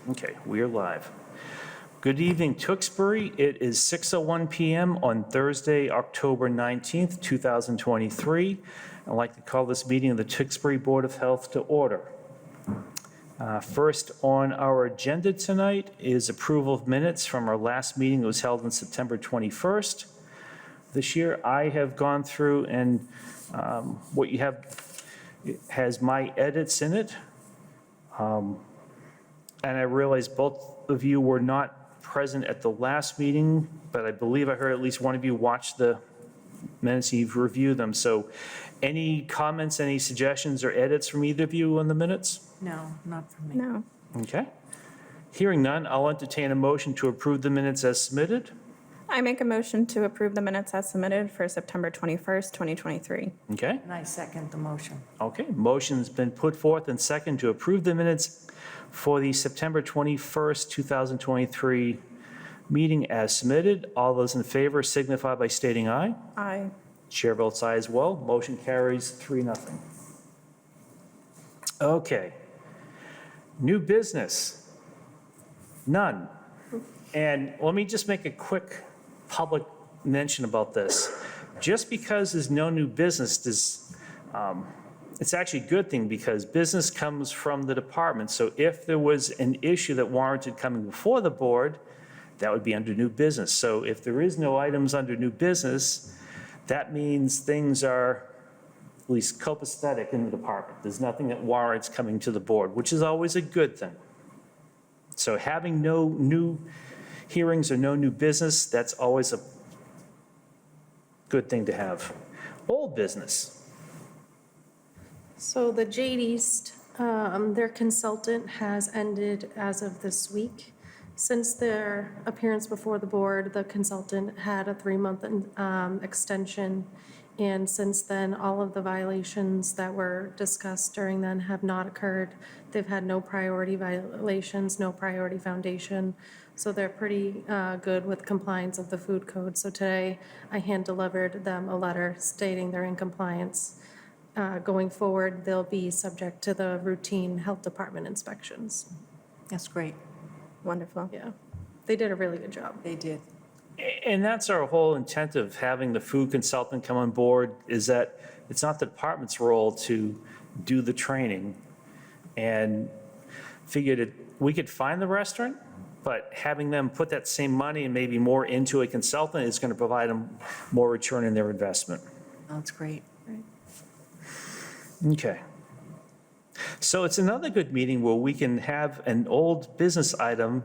Okay, we are live. Good evening, Tewksbury. It is 6:01 PM on Thursday, October 19th, 2023. I'd like to call this meeting of the Tewksbury Board of Health to order. First on our agenda tonight is approval of minutes from our last meeting that was held on September 21st. This year, I have gone through and what you have has my edits in it. And I realize both of you were not present at the last meeting, but I believe I heard at least one of you watched the minutes, you've reviewed them. So any comments, any suggestions or edits from either of you on the minutes? No, not for me. No. Okay. Hearing none, I'll entertain a motion to approve the minutes as submitted. I make a motion to approve the minutes as submitted for September 21st, 2023. Okay. And I second the motion. Okay. Motion's been put forth and second to approve the minutes for the September 21st, 2023 meeting as submitted. All those in favor signify by stating aye. Aye. Chair votes aye as well. Motion carries 3-0. Okay. New business? None. And let me just make a quick public mention about this. Just because there's no new business it's actually a good thing because business comes from the department. So if there was an issue that warranted coming before the board, that would be under new business. So if there is no items under new business, that means things are at least copacetic in the department. There's nothing that warrants coming to the board, which is always a good thing. So having no new hearings or no new business, that's always a good thing to have. Old business. So the Jade East, their consultant has ended as of this week. Since their appearance before the board, the consultant had a 3-month extension. And since then, all of the violations that were discussed during then have not occurred. They've had no priority violations, no priority foundation. So they're pretty good with compliance of the food code. So today, I hand-delivered them a letter stating they're in compliance. Going forward, they'll be subject to the routine health department inspections. That's great. Wonderful. Yeah, they did a really good job. They did. And that's our whole intent of having the food consultant come on board, is that it's not the department's role to do the training. And figured that we could find the restaurant, but having them put that same money and maybe more into a consultant is going to provide them more return in their investment. That's great. Okay. So it's another good meeting where we can have an old business item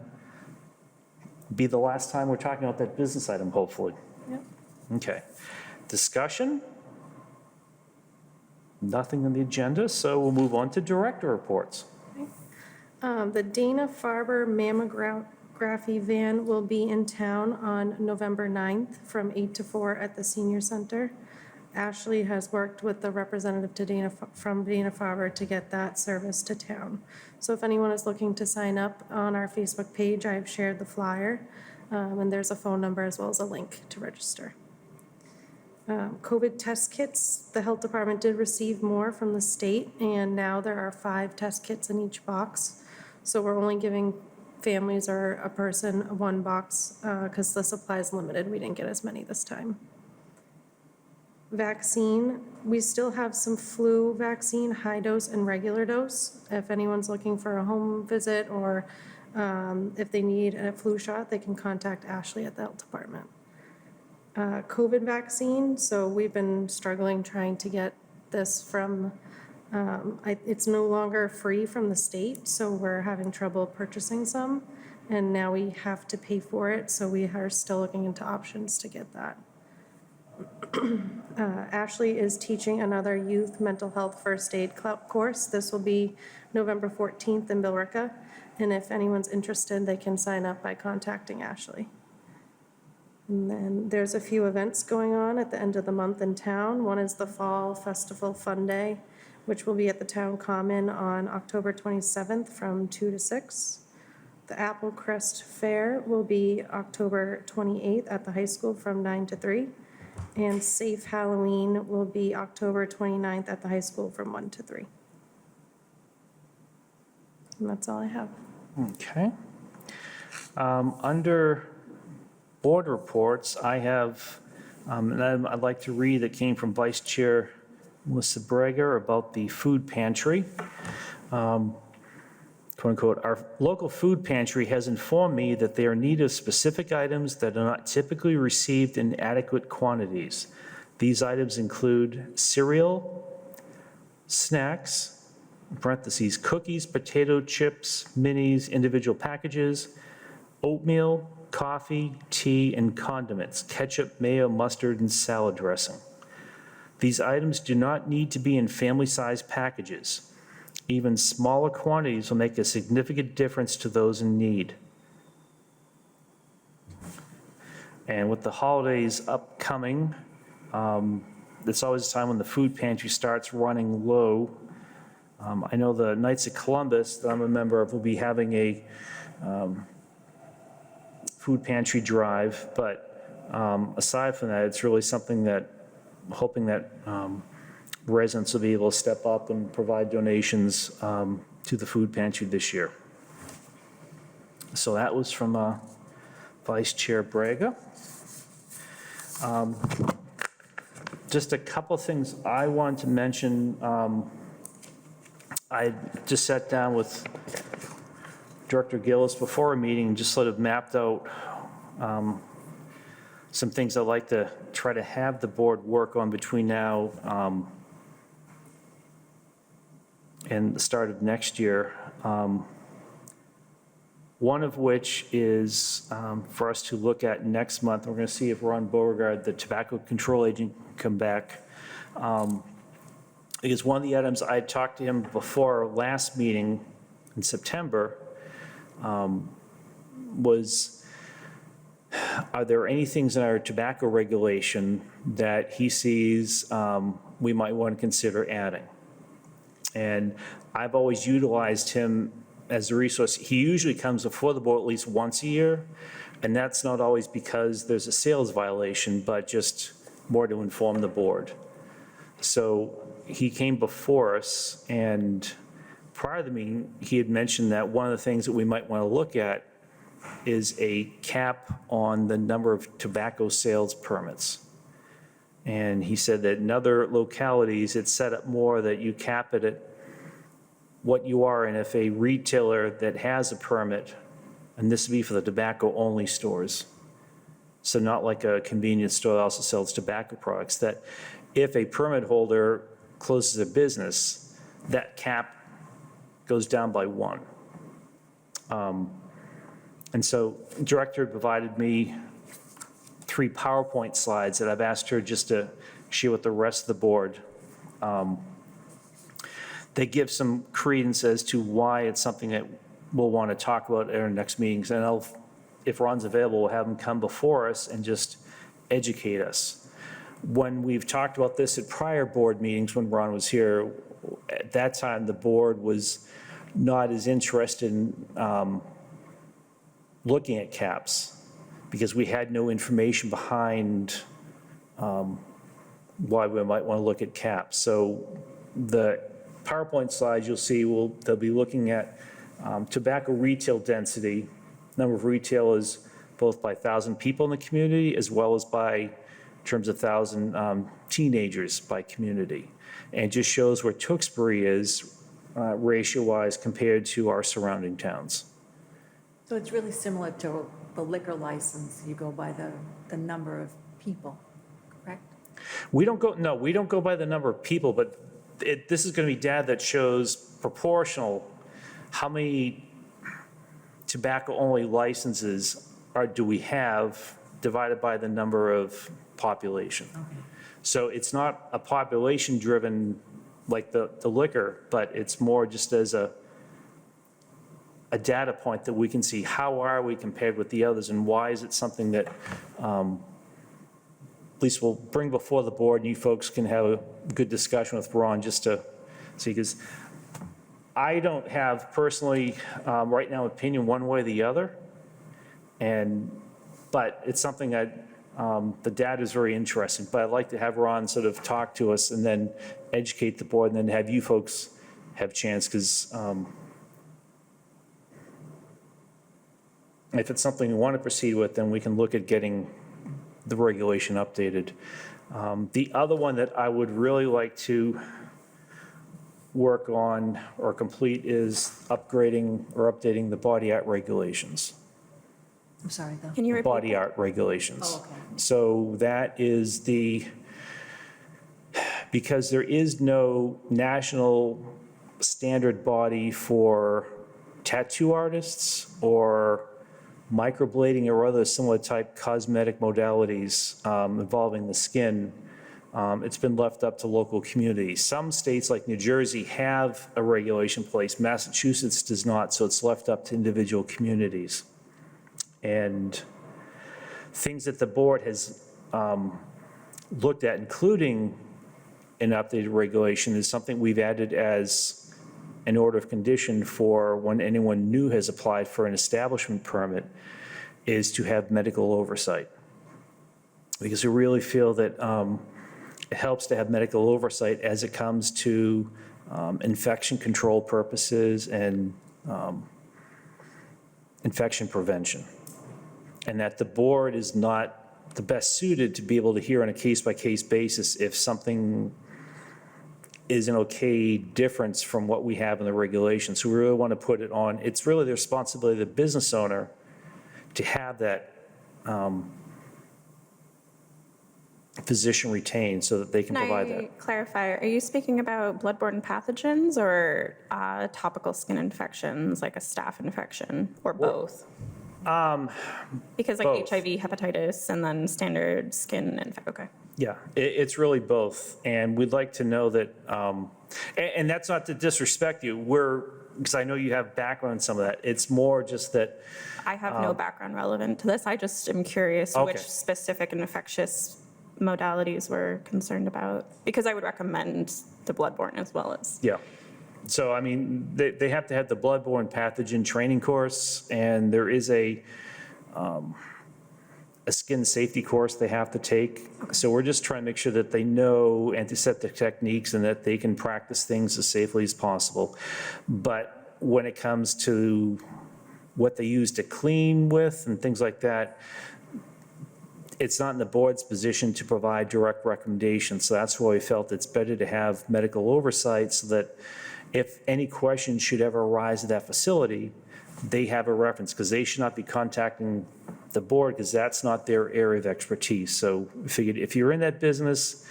be the last time we're talking about that business item, hopefully. Yep. Okay. Discussion? Nothing on the agenda, so we'll move on to director reports. The Dana-Farber mammography van will be in town on November 9th from 8 to 4 at the senior center. Ashley has worked with the representative from Dana-Farber to get that service to town. So if anyone is looking to sign up on our Facebook page, I have shared the flyer, and there's a phone number as well as a link to register. COVID test kits, the health department did receive more from the state, and now there are 5 test kits in each box. So we're only giving families or a person 1 box because the supply is limited. We didn't get as many this time. Vaccine, we still have some flu vaccine, high dose and regular dose. If anyone's looking for a home visit or if they need a flu shot, they can contact Ashley at the health department. COVID vaccine, so we've been struggling trying to get this from, it's no longer free from the state, so we're having trouble purchasing some. And now we have to pay for it, so we are still looking into options to get that. Ashley is teaching another youth mental health first aid course. This will be November 14th in Billerica. And if anyone's interested, they can sign up by contacting Ashley. And then there's a few events going on at the end of the month in town. One is the Fall Festival Fun Day, which will be at the Town Common on October 27th from 2 to 6. The Apple Crest Fair will be October 28th at the high school from 9 to 3. And Safe Halloween will be October 29th at the high school from 1 to 3. And that's all I have. Okay. Under board reports, I have an item I'd like to read that came from Vice Chair Melissa Breger about the food pantry. Quote unquote, "Our local food pantry has informed me that they are in need of specific items that are not typically received in adequate quantities. These items include cereal, snacks, in parentheses, cookies, potato chips, minis, individual packages, oatmeal, coffee, tea, and condiments, ketchup, mayo, mustard, and salad dressing. These items do not need to be in family-sized packages. Even smaller quantities will make a significant difference to those in need." And with the holidays upcoming, it's always a time when the food pantry starts running low. I know the Knights of Columbus, that I'm a member of, will be having a food pantry drive, but aside from that, it's really something that, hoping that residents will be able to step up and provide donations to the food pantry this year. So that was from Vice Chair Braga. Just a couple things I wanted to mention. I just sat down with Director Gillis before a meeting and just sort of mapped out some things I'd like to try to have the board work on between now and the start of next year. One of which is for us to look at next month. We're going to see if Ron Beauregard, the tobacco control agent, can come back. Because one of the items I talked to him before our last meeting in September was, are there any things in our tobacco regulation that he sees we might want to consider adding? And I've always utilized him as a resource. He usually comes before the board at least once a year, and that's not always because there's a sales violation, but just more to inform the board. So he came before us, and prior to the meeting, he had mentioned that one of the things that we might want to look at is a cap on the number of tobacco sales permits. And he said that in other localities, it's set up more that you cap it at what you are, and if a retailer that has a permit, and this would be for the tobacco-only stores, so not like a convenience store that also sells tobacco products, that if a permit holder closes a business, that cap goes down by 1. And so Director provided me 3 PowerPoint slides that I've asked her just to share with the rest of the board. They give some credence as to why it's something that we'll want to talk about at our next meetings. And if Ron's available, we'll have him come before us and just educate us. When we've talked about this at prior board meetings, when Ron was here, at that time, the board was not as interested in looking at caps because we had no information behind why we might want to look at caps. So the PowerPoint slides you'll see, they'll be looking at tobacco retail density, number of retailers both by 1,000 people in the community as well as by in terms of 1,000 teenagers by community. And it just shows where Tewksbury is ratio-wise compared to our surrounding towns. So it's really similar to the liquor license. You go by the number of people, correct? We don't go by the number of people, but this is going to be data that shows proportional, how many tobacco-only licenses do we have divided by the number of population. Okay. So it's not a population-driven like the liquor, but it's more just as a data point that we can see how are we compared with the others and why is it something that at least we'll bring before the board and you folks can have a good discussion with Ron just to see, because I don't have personally right now opinion one way or the other, but it's something that the data is very interesting, but I'd like to have Ron sort of talk to us and then educate the board and then have you folks have a chance, because If it's something we want to proceed with, then we can look at getting the regulation updated. The other one that I would really like to work on or complete is upgrading or updating the body art regulations. I'm sorry, though. Can you repeat? Body art regulations. Oh, okay. So that is because there is no national standard body for tattoo artists or microblading or other similar type cosmetic modalities involving the skin, it's been left up to local communities. Some states like New Jersey have a regulation in place. Massachusetts does not, so it's left up to individual communities. And things that the board has looked at, including an updated regulation, is something we've added as an order of condition for when anyone new has applied for an establishment permit, is to have medical oversight. Because we really feel that it helps to have medical oversight as it comes to infection control purposes and infection prevention. And that the board is not the best suited to be able to hear on a case-by-case basis if something is an okay difference from what we have in the regulations. So we really want to put it on, it's really the responsibility of the business owner to have that physician retained so that they can Can provide I that. clarify, are you speaking about bloodborne pathogens or topical skin infections, like a staph infection, or both? Because like both. HIV, hepatitis, and then standard skin infection, okay. Yeah, it's really both. And we'd like to know that, and that's not to disrespect you, because I know you have background in some of that. It's more just that, I have no background relevant to this, I just am curious Okay. which specific infectious modalities we're concerned about, because I would recommend the bloodborne as well as. yeah. So, I mean, they have to have the bloodborne pathogen training course, and there is a skin safety course they have to take. So we're just trying to make sure that they know antiseptic techniques and that they can practice things as safely as possible. But when it comes to what they use to clean with and things like that, it's not in the board's position to provide direct recommendations. So that's why we felt it's better to have medical oversight so that if any questions should ever arise at that facility, they have a reference, because they should not be contacting the board, because that's not their area of expertise. So we figured if you're in that business,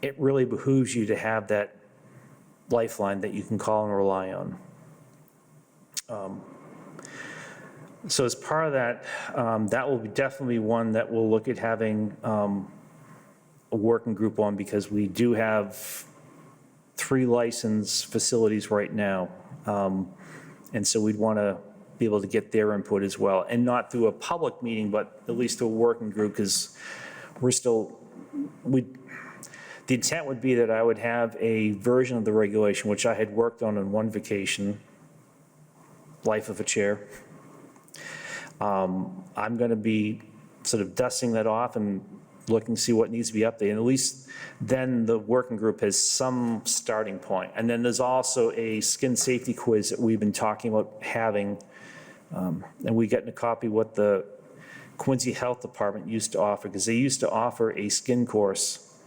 it really behooves you to have that lifeline that you can call and rely on. So as part of that, that will be definitely one that we'll look at having a working group on, because we do have 3 licensed facilities right now. And so we'd want to be able to get their input as well, and not through a public meeting, but at least through a working group, because the intent would be that I would have a version of the regulation, which I had worked on one vacation, life of a chair. I'm going to be sort of dusting that off and looking to see what needs to be updated. And at least then the working group has some starting point. And then there's also a skin safety quiz that we've been talking about having. And we got in a copy what the Quincy Health Department used to offer, because they used to offer a skin course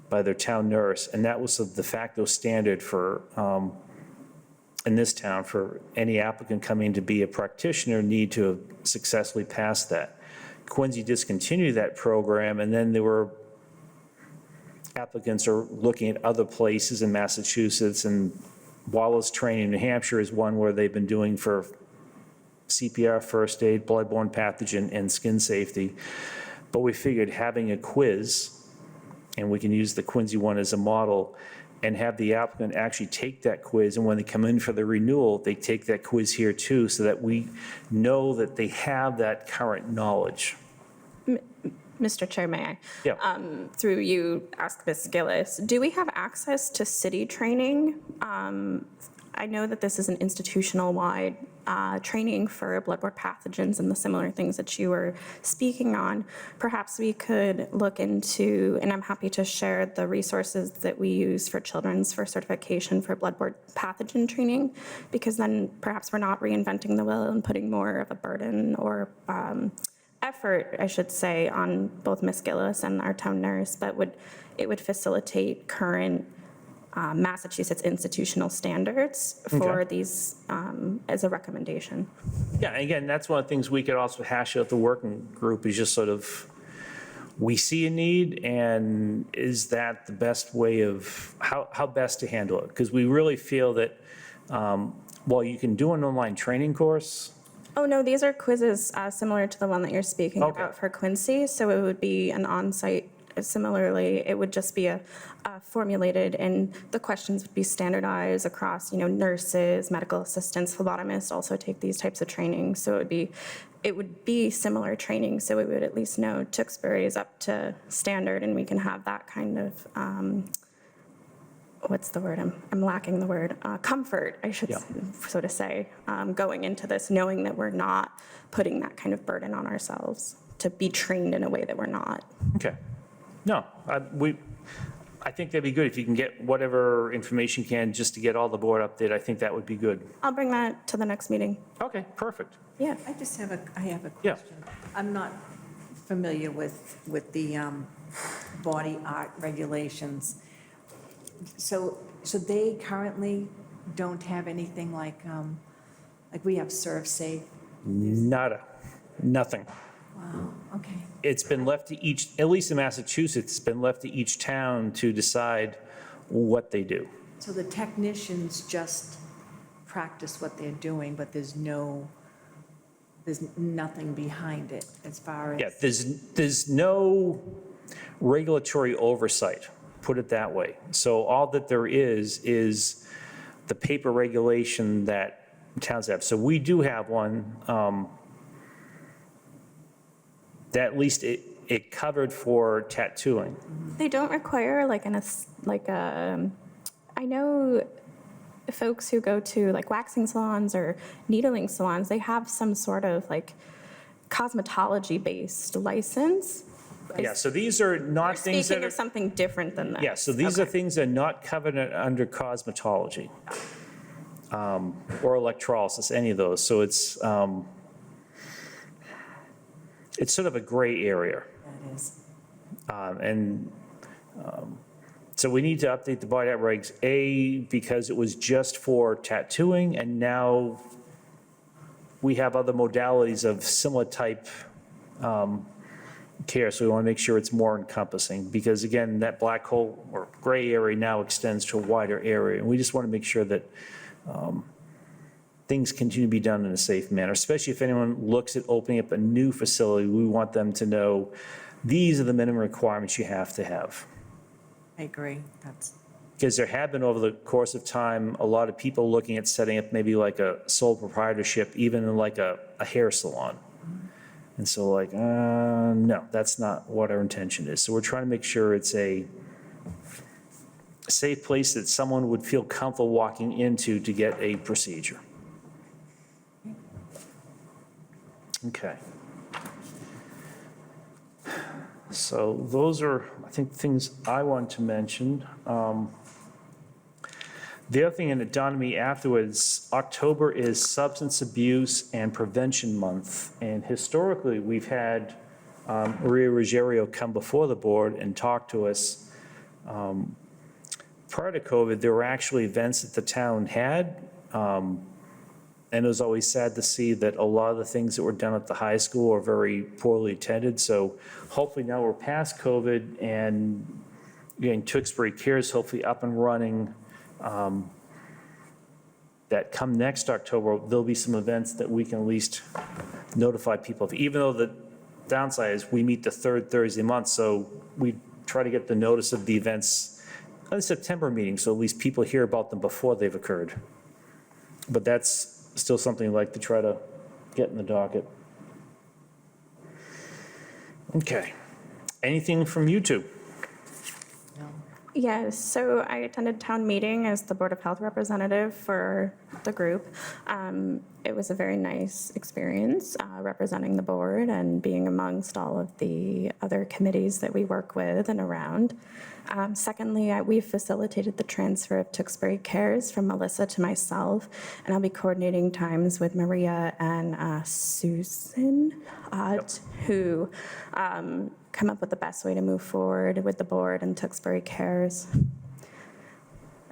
by their town nurse. And that was the de facto standard for, in this town, for any applicant coming to be a practitioner need to have successfully passed that. Quincy discontinued that program, and then there were applicants are looking at other places in Massachusetts, and Wallace Training in New Hampshire is one where they've been doing for CPR, first aid, bloodborne pathogen, and skin safety. But we figured having a quiz, and we can use the Quincy one as a model, and have the applicant actually take that quiz, and when they come in for the renewal, they take that quiz here too, so that we know that they have that current knowledge. Mr. Chair, may I? Yeah. Through you, ask Ms. Gillis, do we have access to city training I know that this is an institutional-wide training for bloodborne pathogens and the similar things that you were speaking on. Perhaps we could look into, and I'm happy to share the resources that we use for children's for certification for bloodborne pathogen training, because then perhaps we're not reinventing the wheel and putting more of a burden or effort, I should say, on both Ms. Gillis and our town nurse, but it would facilitate current Massachusetts institutional standards for Okay. these as a recommendation. Yeah, and again, that's one of the things we could also hash out the working group is just sort of, we see a need, and is that the best way of, how best to handle it? Because we really feel that, while you can do an online training course, Oh, no, these are quizzes similar to the one that you're speaking Okay. about for Quincy, so it would be an on-site. Similarly, it would just be a formulated, and the questions would be standardized across, nurses, medical assistants, phlebotomists also take these types of training. So it would be similar training, so we would at least know Tewksbury is up to standard, and we can have that kind of, what's the word? I'm lacking the word. Comfort, I should Yeah. so to say, going into this, knowing that we're not putting that kind of burden on ourselves to be trained in a way that we're not. okay. No, I think that'd be good if you can get whatever information you can just to get all the board updated. I think that would be good. I'll bring that to the next meeting. Okay, perfect. Yeah. I just have I have a Yeah. question. I'm not familiar with the body art regulations. So they currently don't have anything like we have Serve Safe? Nada, nothing. Wow, okay. It's been left to each, at least in Massachusetts, it's been left to each town to decide what they do. So the technicians just practice what they're doing, but there's nothing behind it as far as. Yeah, there's no regulatory oversight, put it that way. So all that there is the paper regulation that towns have. So we do have one, that at least it covered for tattooing. They don't require I know folks who go to like waxing salons or needling salons, they have some sort of like cosmetology-based license. Yeah, so these are not things that Speaking are. of something different than that. Yeah, so these are Okay. things that are not covered under cosmetology or electrolysis, any of those. So it's sort of a gray area. That is. So we need to update the body art regs, A, because it was just for tattooing, and now we have other modalities of similar type care, so we want to make sure it's more encompassing, because again, that black hole or gray area now extends to a wider area, and we just want to make sure that things continue to be done in a safe manner, especially if anyone looks at opening up a new facility, we want them to know, these are the minimum requirements you have to have. I agree. That's, Because there have been, over the course of time, a lot of people looking at setting up maybe like a sole proprietorship, even in like a hair salon. And so like, no, that's not what our intention is. So we're trying to make sure it's a safe place that someone would feel comfortable walking into to get a procedure. Okay. So those are, I think, things I want to mention. The other thing, and it dawned on me afterwards, October is Substance Abuse and Prevention Month. And historically, we've had Maria Ruggiero come before the board and talk to us. Prior to COVID, there were actually events that the town had. And it was always sad to see that a lot of the things that were done at the high school are very poorly attended. So hopefully now we're past COVID, and again, Tewksbury Cares hopefully up and running. That come next October, there'll be some events that we can at least notify people of, even though the downside is we meet the third Thursday a month, so we try to get the notice of the events at the September meeting, so at least people hear about them before they've occurred. But that's still something I'd like to try to get in the docket. Okay. Anything from you two? no. Yes, so I attended town meeting as the Board of Health representative for the group. It was a very nice experience representing the board and being amongst all of the other committees that we work with and around. Secondly, we facilitated the transfer of Tewksbury Cares from Melissa to myself, and I'll be coordinating times with Maria and Susan who come up with the best way to move forward with the board and Tewksbury Cares.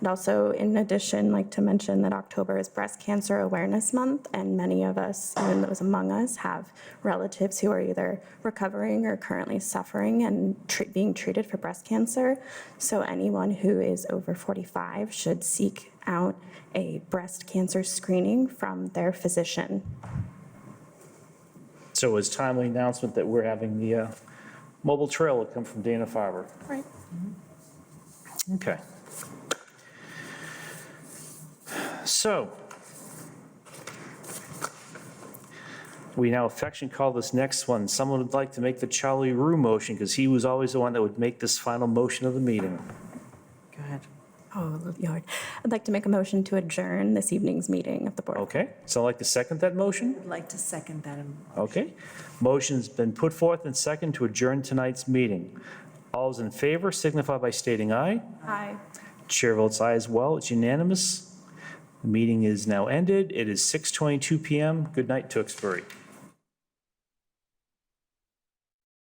And also, in addition, like to mention that October is Breast Cancer Awareness Month, and many of us, even those among us, have relatives who are either recovering or currently suffering and being treated for breast cancer. So anyone who is over 45 should seek out a breast cancer screening from their physician. So it's timely announcement that we're having the mobile trail will come from Dana-Farber. Right. Okay. So, we now affectionately call this next one. Someone would like to make the Charlie Rue motion, because he was always the one that would make this final motion of the meeting. Go ahead. Oh, Lord. I'd like to make a motion to adjourn this evening's meeting of the board. Okay, so I'd like to second that motion? I'd like to second that. Okay. Motion's been put forth and second to adjourn tonight's meeting. All those in favor signify by stating aye. Aye. Chair votes aye as well. It's unanimous. The meeting is now ended. It is 6:22 PM. Good night, Tewksbury.